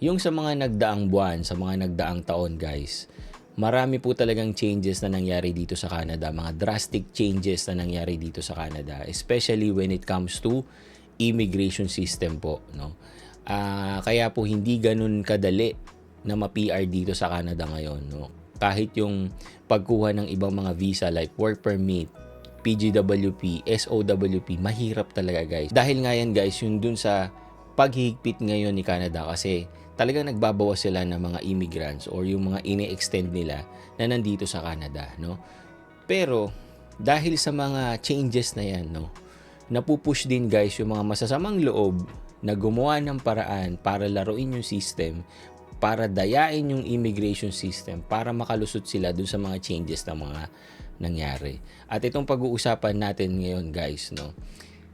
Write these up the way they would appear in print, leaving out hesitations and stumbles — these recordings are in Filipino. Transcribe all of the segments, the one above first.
yung sa mga nagdaang buwan, sa mga nagdaang taon guys, marami po talagang changes na nangyari dito sa Canada, mga drastic changes na nangyari dito sa Canada, especially when it comes to immigration system po, no? Kaya po hindi ganun kadali na ma-PR dito sa Canada ngayon, no? Kahit yung pagkuha ng ibang mga visa like work permit, PGWP, SOWP, mahirap talaga guys. Dahil nga yan guys, yung dun sa paghihigpit ngayon ni Canada kasi talagang nagbabawas sila ng mga immigrants or yung mga ini-extend nila na nandito sa Canada, no? Pero dahil sa mga changes na yan, no, napupush din guys yung mga masasamang loob na gumawa ng paraan para laruin yung system, para dayain yung immigration system, para makalusot sila dun sa mga changes na mga nangyari. At itong pag-uusapan natin ngayon guys, no,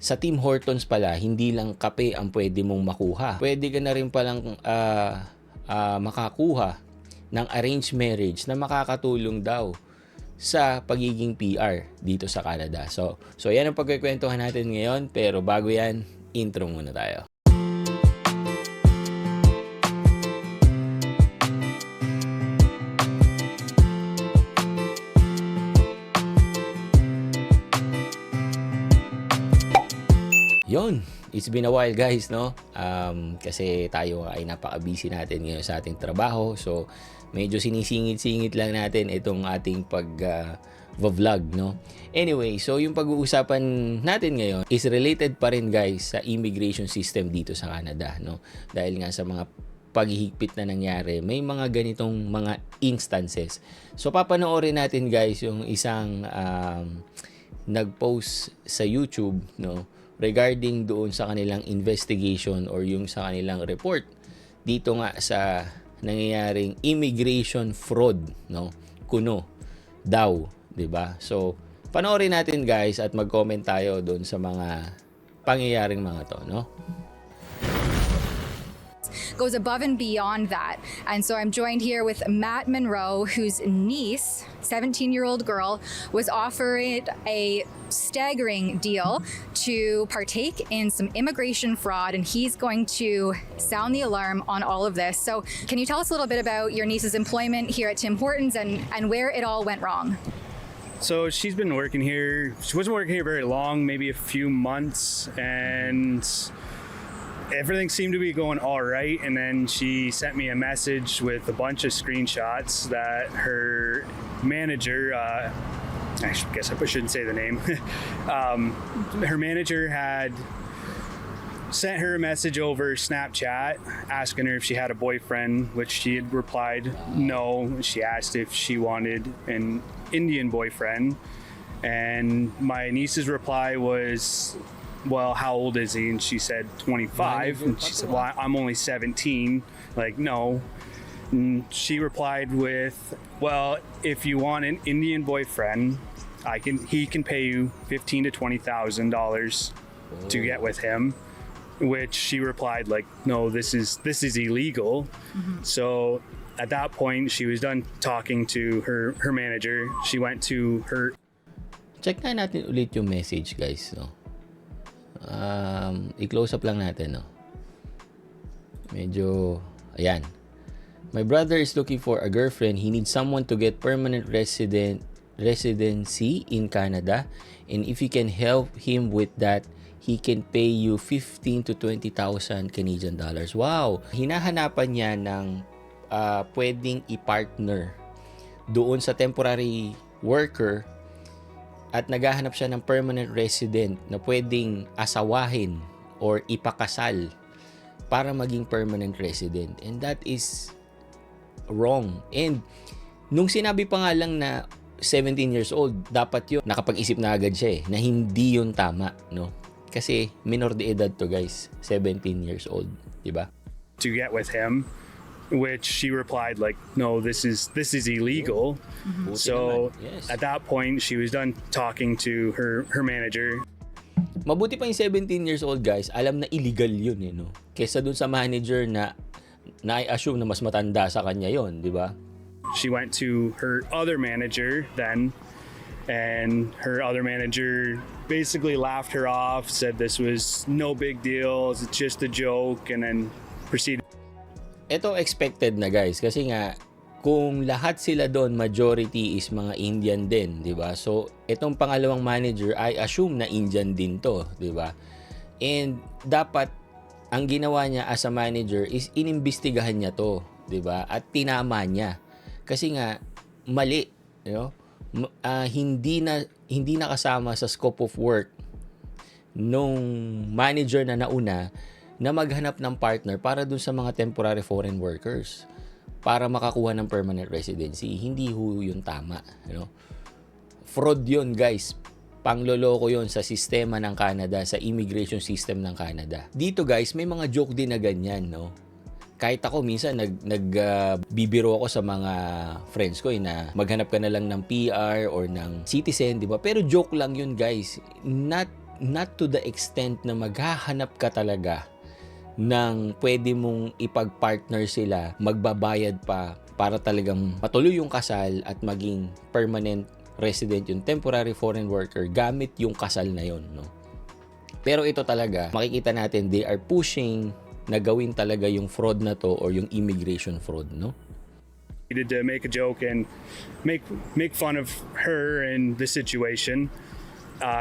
sa Tim Hortons pala, hindi lang kape ang pwede mong makuha. Pwede ka na rin palang makakuha ng arranged marriage na makakatulong daw sa pagiging PR dito sa Canada. So yan ang pagkikwentuhan natin ngayon. Pero bago yan, intro muna tayo. Yon, it's been a while guys, no? Kasi tayo ay napaka-busy natin ngayon sa ating trabaho. So, medyo sinisingit-singit lang natin itong ating pag-vlog, no? Anyway, so yung pag-uusapan natin ngayon is related pa rin guys sa immigration system dito sa Canada, no? Dahil nga sa mga paghihigpit na nangyari, may mga ganitong mga instances. So, papanoorin natin guys yung isang nag-post sa YouTube, no? Regarding doon sa kanilang investigation or yung sa kanilang report dito nga sa nangyayaring immigration fraud, no? Kuno daw, 'di ba? So, panoorin natin guys at mag-comment tayo doon sa mga pangyayaring mga to, no? Goes above and beyond that. And so I'm joined here with Matt Monroe, whose niece, 17-year-old girl, was offered a staggering deal to partake in some immigration fraud, and he's going to sound the alarm on all of this. So can you tell us a little bit about your niece's employment here at Tim Hortons and where it all went wrong? So she's been working here. She wasn't working here very long, maybe a few months, and everything seemed to be going all right. And then she sent me a message with a bunch of screenshots that her manager, I guess I shouldn't say the name. Her manager had sent her a message over Snapchat asking her if she had a boyfriend, which she had replied no. She asked if she wanted an Indian boyfriend, and my niece's reply was, well, how old is he? And she said 25. And she said, well, I'm only 17. Like, no. And she replied with, well, if you want an Indian boyfriend, he can pay you $15,000 to $20,000 to get with him. Which she replied like, no, this is illegal. Mm-hmm. So at that point, she was done talking to her manager. She went to her. Check na natin ulit yung message guys, no? I-close up lang natin, no? Medyo, ayan. My brother is looking for a girlfriend. He needs someone to get permanent residency in Canada. And if you can help him with that, he can pay you 15,000 to 20,000 Canadian dollars. Wow! Hinahanapan niya ng pwedeng i-partner doon sa temporary worker at naghahanap siya ng permanent resident na pwedeng asawahin or ipakasal para maging permanent resident. And that is wrong. And nung sinabi pa nga lang na 17 years old, dapat yun, nakapag-isip na agad siya na hindi yun tama, no? Kasi minor de edad to guys, 17 years old, di ba? To get with him, which she replied like, no, this is illegal. Mm-hmm. So yes. At that point, she was done talking to her manager. Mabuti pa yung 17 years old guys, alam na illegal yun, no? Kesa dun sa manager na i-assume na mas matanda sa kanya yon, di ba? She went to her other manager then, and her other manager basically laughed her off, said this was no big deal, it's just a joke, and then proceeded. ito expected na guys kasi nga kung lahat sila doon majority is mga Indian din, 'di ba? So itong pangalawang manager I assume na Indian din 'to, 'di ba? And dapat ang ginawa niya as a manager is inimbestigahan niya 'to, 'di ba? At tinama niya. Kasi nga mali, you know? Hindi na kasama sa scope of work nung manager na nauna na maghanap ng partner para dun sa mga temporary foreign workers para makakuha ng permanent residency. Hindi ho yun tama, you know? Fraud yun, guys. Pangloloko yun sa sistema ng Canada, sa immigration system ng Canada. Dito, guys, may mga joke din na ganyan, no? Kahit ako minsan bibiro ako sa mga friends ko na maghanap ka na lang ng PR or ng citizen, 'di ba? Pero joke lang 'yun, guys. Not to the extent na maghahanap ka talaga ng pwede mong ipag-partner sila, magbabayad pa para talagang patuloy yung kasal at maging permanent resident yung temporary foreign worker gamit yung kasal na 'yon, no? Pero ito talaga, makikita natin they are pushing na gawin talaga yung fraud na to or yung immigration fraud, no? Needed to make a joke and make fun of her and the situation.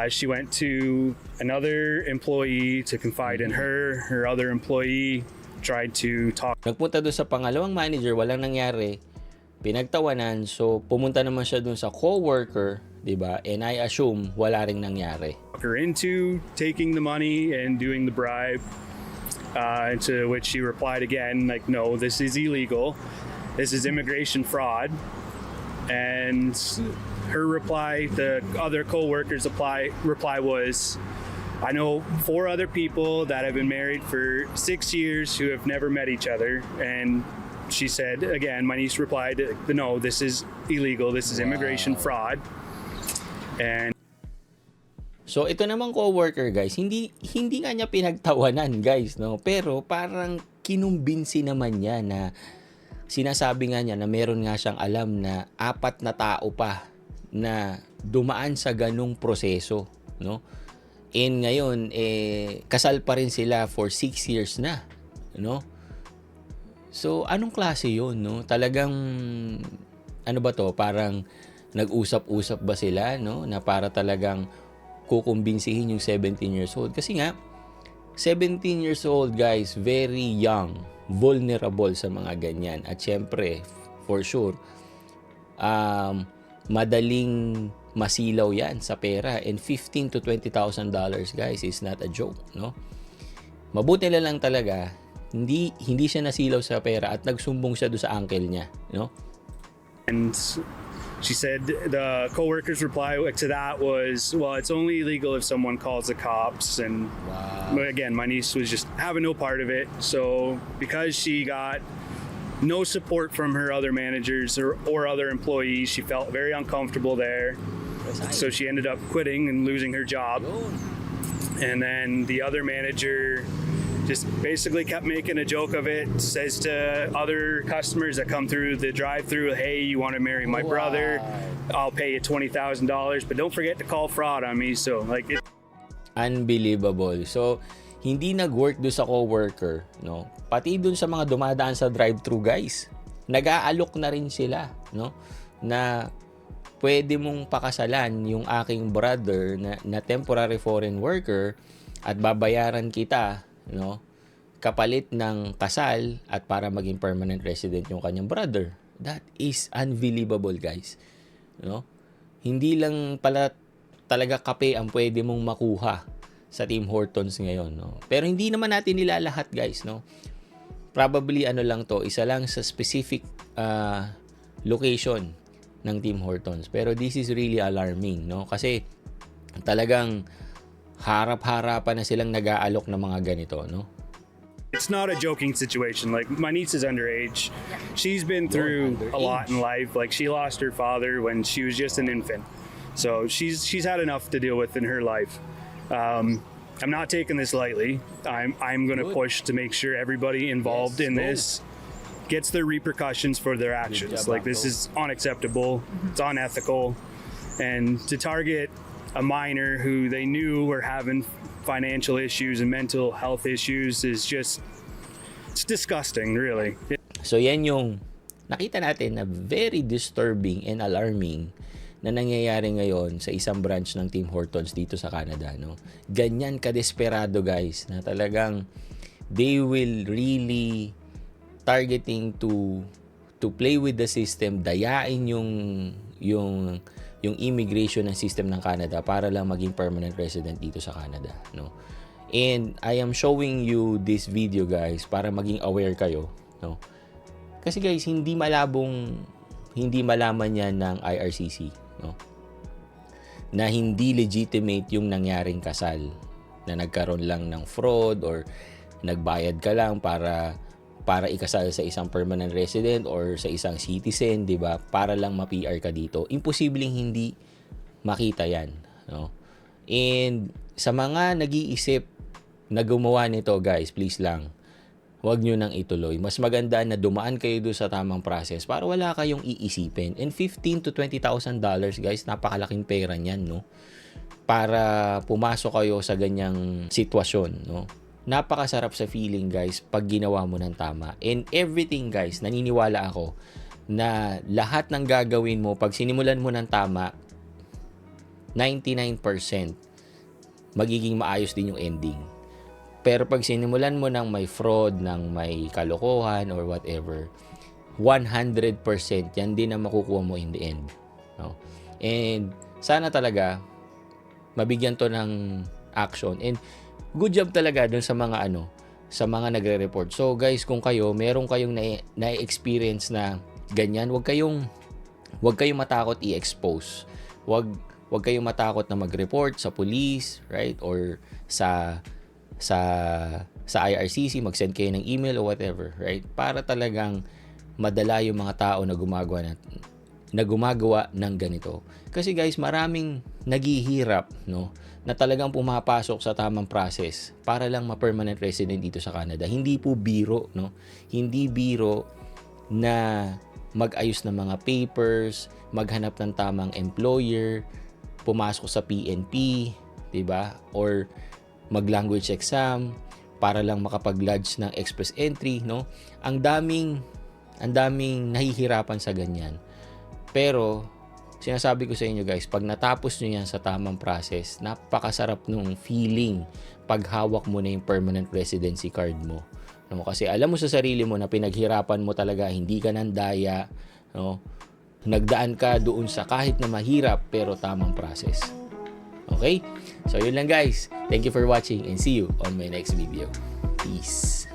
She went to another employee to confide in her. Her other employee tried to talk. Nagpunta doon sa pangalawang manager, walang nangyari. Pinagtawanan, so pumunta naman siya doon sa co-worker, 'di ba? And I assume wala ring nangyari. Her into taking the money and doing the bribe. To which she replied again, like, no, this is illegal. This is immigration fraud. And her reply, the other co-worker's reply was, I know 4 other people that have been married for 6 years who have never met each other. And she said, again, my niece replied, no, this is illegal. This is immigration fraud. And so ito namang co-worker, guys, hindi nga niya pinagtawanan, guys, no? Pero parang kinumbinsi naman niya na sinasabi nga niya na meron nga siyang alam na 4 na tao pa na dumaan sa ganung proseso, no? And ngayon kasal pa rin sila for 6 years na, no? So anong klase 'yon, no? Talagang ano ba 'to? Parang nag-usap-usap ba sila, no? Na para talagang kukumbinsihin yung 17 years old. Kasi nga, 17 years old, guys, very young, vulnerable sa mga ganyan. At syempre, for sure, madaling masilaw yan sa pera. And $15,000 to $20,000, guys, is not a joke, no? Mabuti na lang talaga, hindi siya nasilaw sa pera at nagsumbong siya doon sa uncle niya, no? And she said the coworker's reply to that was, well, it's only illegal if someone calls the cops. And again, my niece was just having no part of it. So because she got no support from her other managers or other employees, she felt very uncomfortable there. So she ended up quitting and losing her job. And then the other manager just basically kept making a joke of it, says to other customers that come through the drive-through, hey, you want to marry my brother? I'll pay you $20,000, but don't forget to call fraud on me. So like unbelievable. So hindi nag-work doon sa co-worker, no? Pati doon sa mga dumadaan sa drive-through, guys. Nag-aalok na rin sila, no? Na pwede mong pakasalan yung aking brother na temporary foreign worker at babayaran kita, no, kapalit ng kasal at para maging permanent resident yung kanyang brother. That is unbelievable, guys, no? Hindi lang pala talaga kape ang pwede mong makuha sa Tim Hortons ngayon, no? Pero hindi naman natin nilalahat, guys, no? Probably ano lang to, isa lang sa specific location ng Tim Hortons. Pero this is really alarming, no? Kasi talagang harap-harapan na silang nag-aalok ng mga ganito, no? It's not a joking situation. Like, my niece is underage. She's been through a lot in life. Like, she lost her father when she was just an infant. So she's had enough to deal with in her life. I'm not taking this lightly. I'm going to push to make sure everybody involved in this gets the repercussions for their actions. Like, this is unacceptable. It's unethical. And to target a minor who they knew were having financial issues and mental health issues is just, it's disgusting, really. So yan yung nakita natin na very disturbing and alarming na nangyayari ngayon sa isang branch ng Tim Hortons dito sa Canada, no? Ganyan ka-desperado, guys, na talagang they will really targeting to play with the system, dayain yung immigration ng system ng Canada para lang maging permanent resident dito sa Canada, no? And I am showing you this video, guys, para maging aware kayo, no? Kasi guys, hindi malaman yan ng IRCC, no? Na hindi legitimate yung nangyaring kasal, na nagkaroon lang ng fraud or nagbayad ka lang para ikasal sa isang permanent resident or sa isang citizen, 'di ba? Para lang ma-PR ka dito. Imposibleng hindi makita 'yan, no? And sa mga nag-iisip na gumawa nito, guys, please lang, huwag nyo nang ituloy. Mas maganda na dumaan kayo doon sa tamang process para wala kayong iisipin. And $15,000 to $20,000, guys, napakalaking pera niyan, no? Para pumasok kayo sa ganyang sitwasyon, no? Napakasarap sa feeling, guys, pag ginawa mo ng tama. And everything, guys, naniniwala ako na lahat ng gagawin mo, pag sinimulan mo ng tama, 99% magiging maayos din yung ending. Pero pag sinimulan mo ng may fraud, ng may kalokohan or whatever, 100% yan din ang makukuha mo in the end, no? And sana talaga mabigyan to ng action. And good job talaga dun sa mga sa mga nagre-report. So guys, kung meron kayong na-experience na ganyan, wag kayong matakot i-expose. Wag kayong matakot na mag-report sa police, right? Or sa IRCC, mag-send kayo ng email or whatever, right? Para talagang madala yung mga tao na gumagawa ng ganito. Kasi guys, maraming naghihirap, no, na talagang pumapasok sa tamang process para lang ma-permanent resident dito sa Canada. Hindi po biro, no? Hindi biro na mag-ayos ng mga papers, maghanap ng tamang employer, pumasok sa PNP, 'di ba? Or mag-language exam para lang makapag-lodge ng express entry, no? Ang daming nahihirapan sa ganyan. Pero sinasabi ko sa inyo, guys, pag natapos nyo yan sa tamang process, napakasarap nung feeling pag hawak mo na yung permanent residency card mo, no? Kasi alam mo sa sarili mo na pinaghirapan mo talaga, hindi ka nandaya, no? Nagdaan ka doon sa kahit na mahirap pero tamang process. Okay? So yun lang, guys. Thank you for watching and see you on my next video. Peace.